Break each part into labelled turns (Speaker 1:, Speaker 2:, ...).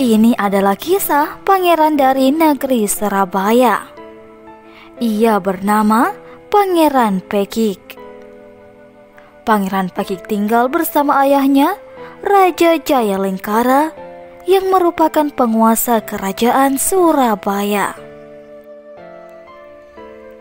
Speaker 1: Ini adalah kisah pangeran dari negeri Surabaya. Ia bernama Pangeran Pekik. Pangeran Pekik tinggal bersama ayahnya, Raja Jayalengkara, yang merupakan penguasa kerajaan Surabaya.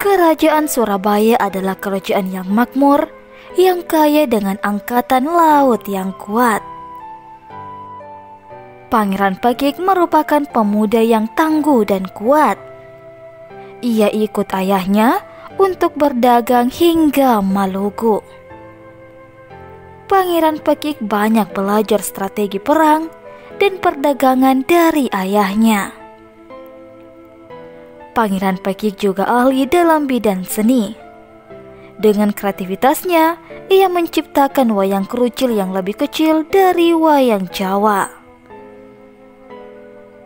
Speaker 1: Kerajaan Surabaya adalah kerajaan yang makmur, yang kaya dengan angkatan laut yang kuat. Pangeran Pekik merupakan pemuda yang tangguh dan kuat. Ia ikut ayahnya untuk berdagang hingga Maluku. Pangeran Pekik banyak belajar strategi perang dan perdagangan dari ayahnya. Pangeran Pekik juga ahli dalam bidang seni. Dengan kreativitasnya, ia menciptakan wayang kerucil yang lebih kecil dari wayang Jawa.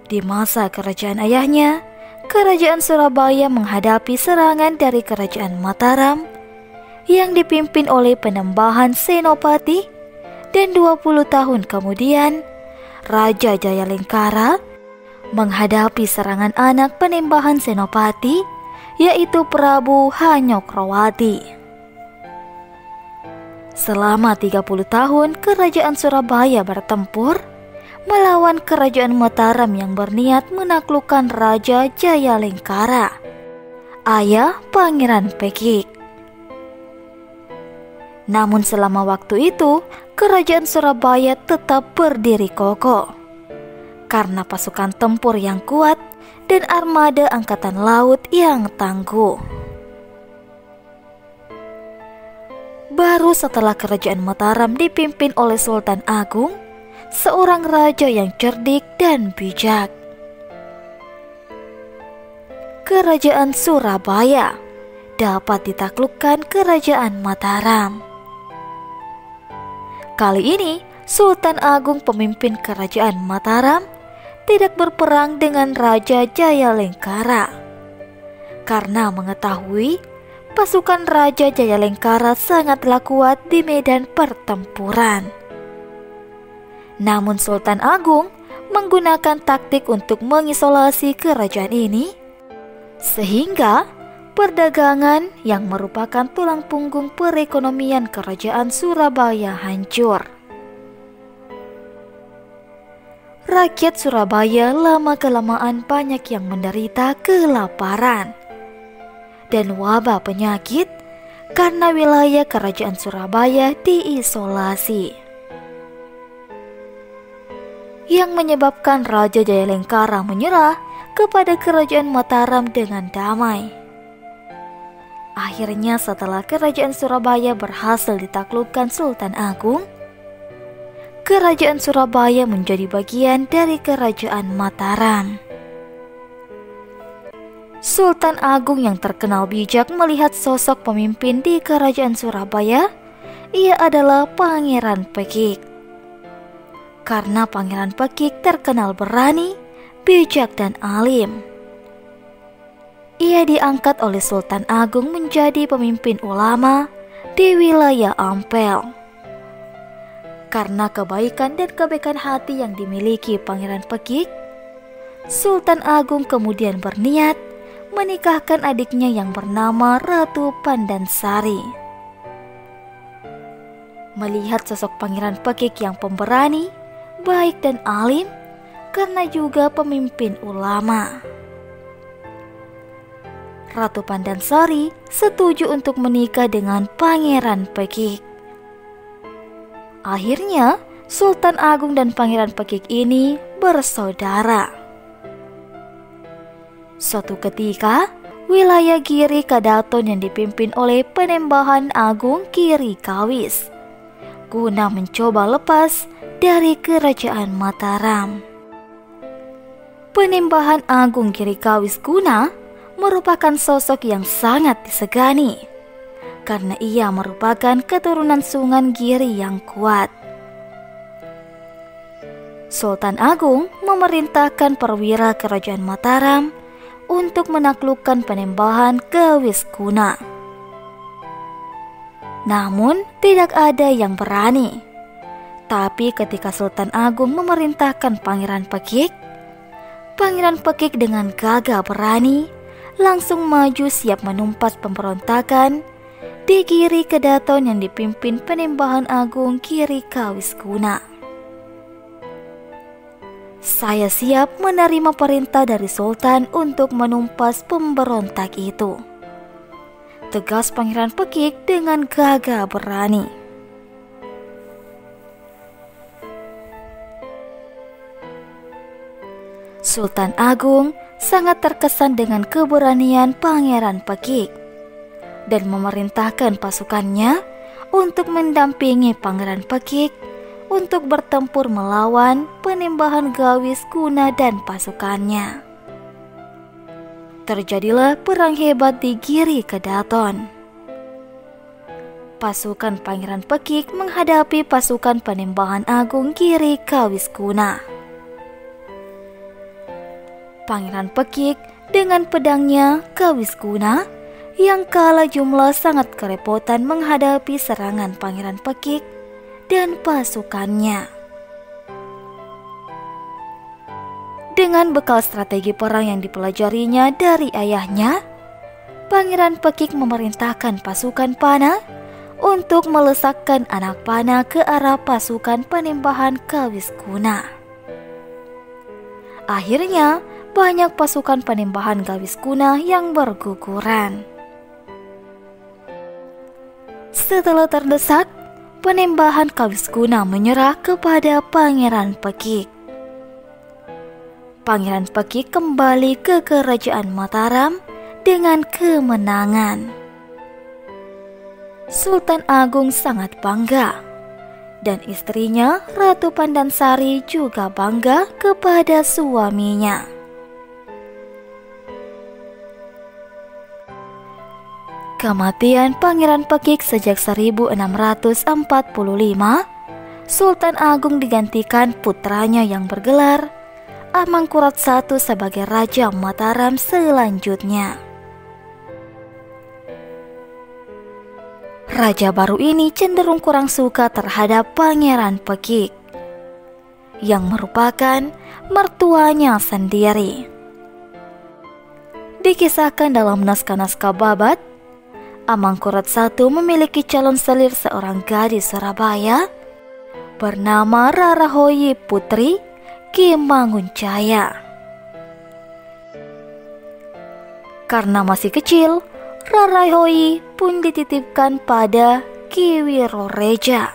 Speaker 1: Di masa kerajaan ayahnya, kerajaan Surabaya menghadapi serangan dari kerajaan Mataram yang dipimpin oleh Penembahan Senopati, dan 20 tahun kemudian Raja Jayalengkara menghadapi serangan anak Penembahan Senopati, yaitu Prabu Hanyokroowati. Selama 30 tahun kerajaan Surabaya bertempur melawan kerajaan Mataram yang berniat menaklukkan Raja Jayalengkara, ayah Pangeran Pekik. Namun selama waktu itu, kerajaan Surabaya tetap berdiri kokoh karena pasukan tempur yang kuat dan armada angkatan laut yang tangguh. Baru setelah kerajaan Mataram dipimpin oleh Sultan Agung, seorang raja yang cerdik dan bijak, kerajaan Surabaya dapat ditaklukkan kerajaan Mataram. Kali ini Sultan Agung pemimpin kerajaan Mataram tidak berperang dengan Raja Jayalengkara karena mengetahui pasukan Raja Jayalengkara sangatlah kuat di medan pertempuran. Namun Sultan Agung menggunakan taktik untuk mengisolasi kerajaan ini, sehingga perdagangan yang merupakan tulang punggung perekonomian kerajaan Surabaya hancur. Rakyat Surabaya lama-kelamaan banyak yang menderita kelaparan dan wabah penyakit karena wilayah kerajaan Surabaya diisolasi, yang menyebabkan Raja Jayalengkara menyerah kepada kerajaan Mataram dengan damai. Akhirnya setelah kerajaan Surabaya berhasil ditaklukkan Sultan Agung, kerajaan Surabaya menjadi bagian dari kerajaan Mataram. Sultan Agung yang terkenal bijak melihat sosok pemimpin di kerajaan Surabaya. Ia adalah Pangeran Pekik. Karena Pangeran Pekik terkenal berani, bijak, dan alim, ia diangkat oleh Sultan Agung menjadi pemimpin ulama di wilayah Ampel. Karena kebaikan dan kebaikan hati yang dimiliki Pangeran Pekik, Sultan Agung kemudian berniat menikahkan adiknya yang bernama Ratu Pandansari. Melihat sosok Pangeran Pekik yang pemberani, baik dan alim, karena juga pemimpin ulama, Ratu Pandansari setuju untuk menikah dengan Pangeran Pekik. Akhirnya Sultan Agung dan Pangeran Pekik ini bersaudara. Suatu ketika, wilayah Giri Kadaton yang dipimpin oleh Penembahan Agung Giri Kawis guna mencoba lepas dari kerajaan Mataram. Penembahan Agung Giri Kawis Guna merupakan sosok yang sangat disegani karena ia merupakan keturunan Sunan Giri yang kuat. Sultan Agung memerintahkan perwira kerajaan Mataram untuk menaklukkan Penembahan Kawis Guna. Namun tidak ada yang berani. Tapi ketika Sultan Agung memerintahkan Pangeran Pekik dengan gagah berani langsung maju siap menumpas pemberontakan di Giri Kedaton yang dipimpin Panembahan Agung Giri Kawiskuna. Saya siap menerima perintah dari Sultan untuk menumpas pemberontak itu, tegas Pangeran Pekik dengan gagah berani. Sultan Agung sangat terkesan dengan keberanian Pangeran Pekik dan memerintahkan pasukannya untuk mendampingi Pangeran Pekik untuk bertempur melawan Panembahan Kawiskuna dan pasukannya. Terjadilah perang hebat di Giri Kedaton. Pasukan Pangeran Pekik menghadapi pasukan Panembahan Agung Giri Kawiskuna. Pangeran Pekik dengan pedangnya Kawiskuna yang kalah jumlah sangat kerepotan menghadapi serangan Pangeran Pekik dan pasukannya. Dengan bekal strategi perang yang dipelajarinya dari ayahnya, Pangeran Pekik memerintahkan pasukan panah untuk melesakkan anak panah ke arah pasukan Panembahan Kawiskuna. Akhirnya, banyak pasukan Panembahan Kawiskuna yang berguguran. Setelah terdesak, Panembahan Kawiskuna menyerah kepada Pangeran Pekik. Pangeran Pekik kembali ke kerajaan Mataram dengan kemenangan. Sultan Agung sangat bangga, dan istrinya Ratu Pandansari juga bangga kepada suaminya. Kematian Pangeran Pekik sejak 1645, Sultan Agung digantikan putranya yang bergelar Amangkurat I sebagai Raja Mataram selanjutnya. Raja baru ini cenderung kurang suka terhadap Pangeran Pekik, yang merupakan mertuanya sendiri. Dikisahkan dalam naskah-naskah Babat, Amangkurat I memiliki calon selir seorang gadis Surabaya bernama Rarahoyi Putri Ki Mangunjaya. Karena masih kecil, Rarahoyi pun dititipkan pada Ki Wiroreja.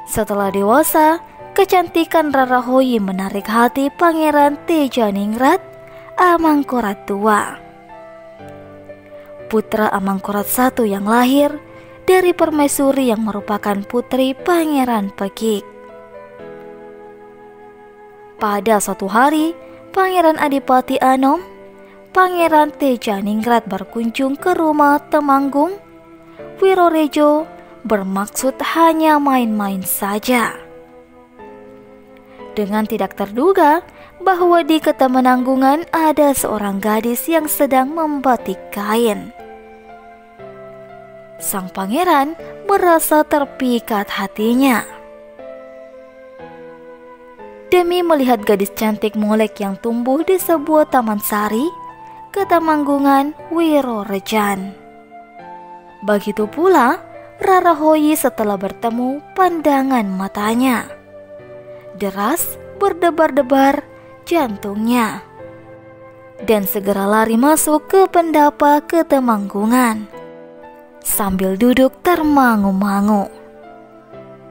Speaker 1: Setelah dewasa, kecantikan Rarahoyi menarik hati Pangeran Tejaningrat Amangkurat II. Putra Amangkurat I yang lahir dari permaisuri yang merupakan putri Pangeran Pekik. Pada suatu hari, Pangeran Adipati Anom, Pangeran Tejaningrat berkunjung ke rumah Temanggung Wirorejo bermaksud hanya main-main saja. Dengan tidak terduga bahwa di Ketemanggungan ada seorang gadis yang sedang membatik kain. Sang pangeran merasa terpikat hatinya. Demi melihat gadis cantik molek yang tumbuh di sebuah taman sari, Ketemanggungan Wirorejan. Begitu pula Rarahoyi setelah bertemu pandangan matanya. Deras berdebar-debar jantungnya, dan segera lari masuk ke pendapa Ketemanggungan. Sambil duduk termangu-mangu,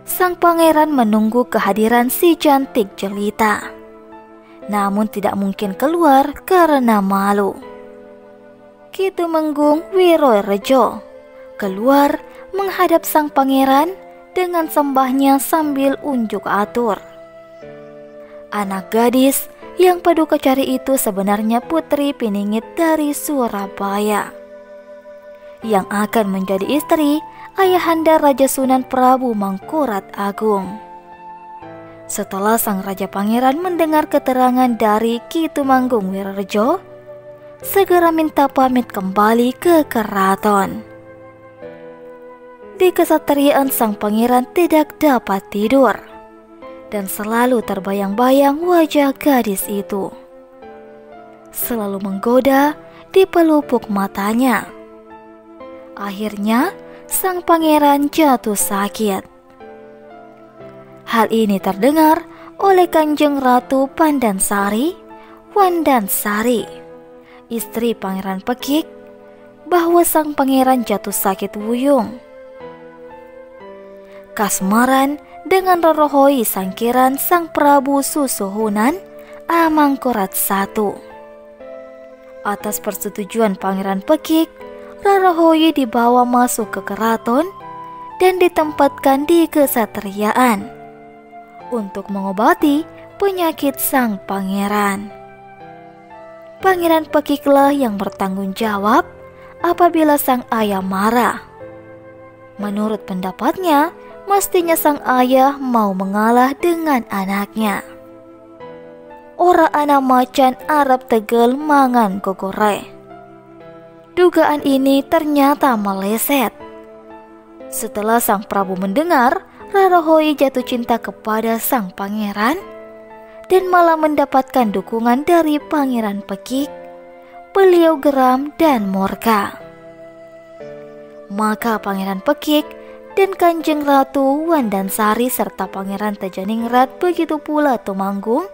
Speaker 1: sang pangeran menunggu kehadiran si cantik jelita, namun tidak mungkin keluar karena malu. Ki Tumenggung Wirorejo keluar menghadap sang pangeran dengan sembahnya sambil unjuk atur. Anak gadis yang paduka cari itu sebenarnya putri Piningit dari Surabaya, yang akan menjadi istri ayahanda Raja Sunan Prabu Mangkurat Agung. Setelah sang raja pangeran mendengar keterangan dari Ki Tumenggung Wirorejo, segera minta pamit kembali ke keraton. di kesatriaan sang pangeran tidak dapat tidur, dan selalu terbayang-bayang wajah gadis itu. Selalu menggoda di pelupuk matanya. Akhirnya, sang pangeran jatuh sakit. Hal ini terdengar oleh Kanjeng Ratu Pandansari, Wandansari, istri Pangeran Pekik, bahwa sang pangeran jatuh sakit wuyung. Kasmaran dengan Rorohoi sangkiran sang Prabu Susuhunan Amangkurat I. Atas persetujuan Pangeran Pekik, Rorohoi dibawa masuk ke keraton dan ditempatkan di kesatriaan untuk mengobati penyakit sang pangeran. Pangeran Pekiklah yang bertanggung jawab apabila sang ayah marah. Menurut pendapatnya, mestinya sang ayah mau mengalah dengan anaknya. Ora anak macan Arab tegel mangan gogore. Dugaan ini ternyata meleset. Setelah sang Prabu mendengar Rorohoi jatuh cinta kepada sang pangeran dan malah mendapatkan dukungan dari Pangeran Pekik, beliau geram dan murka. Maka Pangeran Pekik dan Kanjeng Ratu Wandansari serta Pangeran Tejaningrat, begitu pula Tumanggung,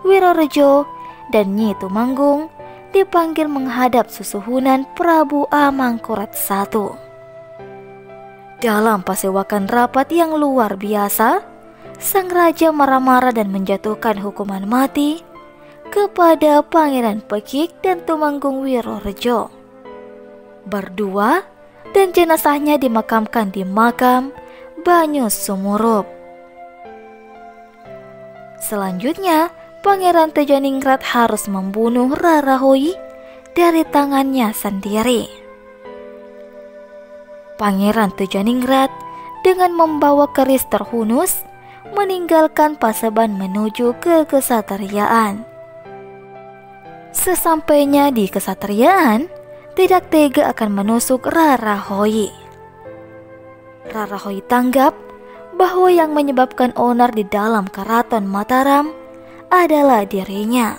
Speaker 1: Wirorejo, dan Nyi Tumanggung dipanggil menghadap Susuhunan Prabu Amangkurat I. Dalam pasewakan rapat yang luar biasa, sang raja marah-marah dan menjatuhkan hukuman mati kepada Pangeran Pekik dan Tumanggung Wirorejo berdua, dan jenazahnya dimakamkan di makam Banyu Sumurup. Selanjutnya, Pangeran Tejaningrat harus membunuh Rorohoi dari tangannya sendiri. Pangeran Tejaningrat dengan membawa keris terhunus meninggalkan Paseban menuju ke kesatriaan. Sesampainya di kesatriaan, tidak tega akan menusuk Rorohoi. Rorohoi tanggap bahwa yang menyebabkan onar di dalam keraton Mataram adalah dirinya.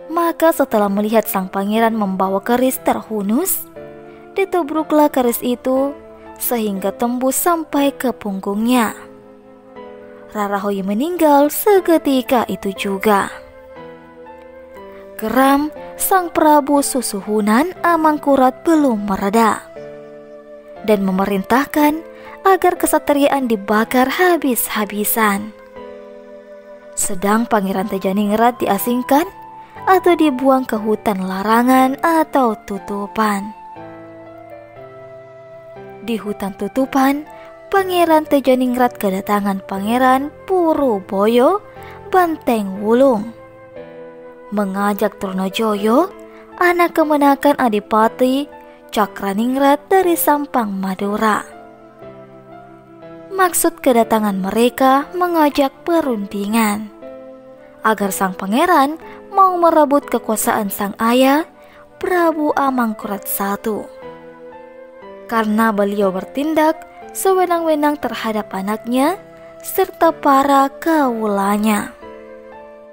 Speaker 1: Maka setelah melihat sang pangeran membawa keris terhunus, ditubruklah keris itu sehingga tembus sampai ke punggungnya. Rorohoi meninggal seketika itu juga. Geram sang Prabu Susuhunan Amangkurat belum mereda dan memerintahkan agar kesatriaan dibakar habis-habisan. Sedang Pangeran Tejaningrat diasingkan atau dibuang ke hutan larangan atau tutupan. Di hutan tutupan, Pangeran Tejaningrat kedatangan Pangeran Puruboyo Banteng Wulung, mengajak Trunojoyo, anak kemenakan Adipati Cakraningrat dari Sampang Madura. Maksud kedatangan mereka mengajak perundingan agar sang pangeran mau merebut kekuasaan sang ayah Prabu Amangkurat I, karena beliau bertindak sewenang-wenang terhadap anaknya serta para kawulanya.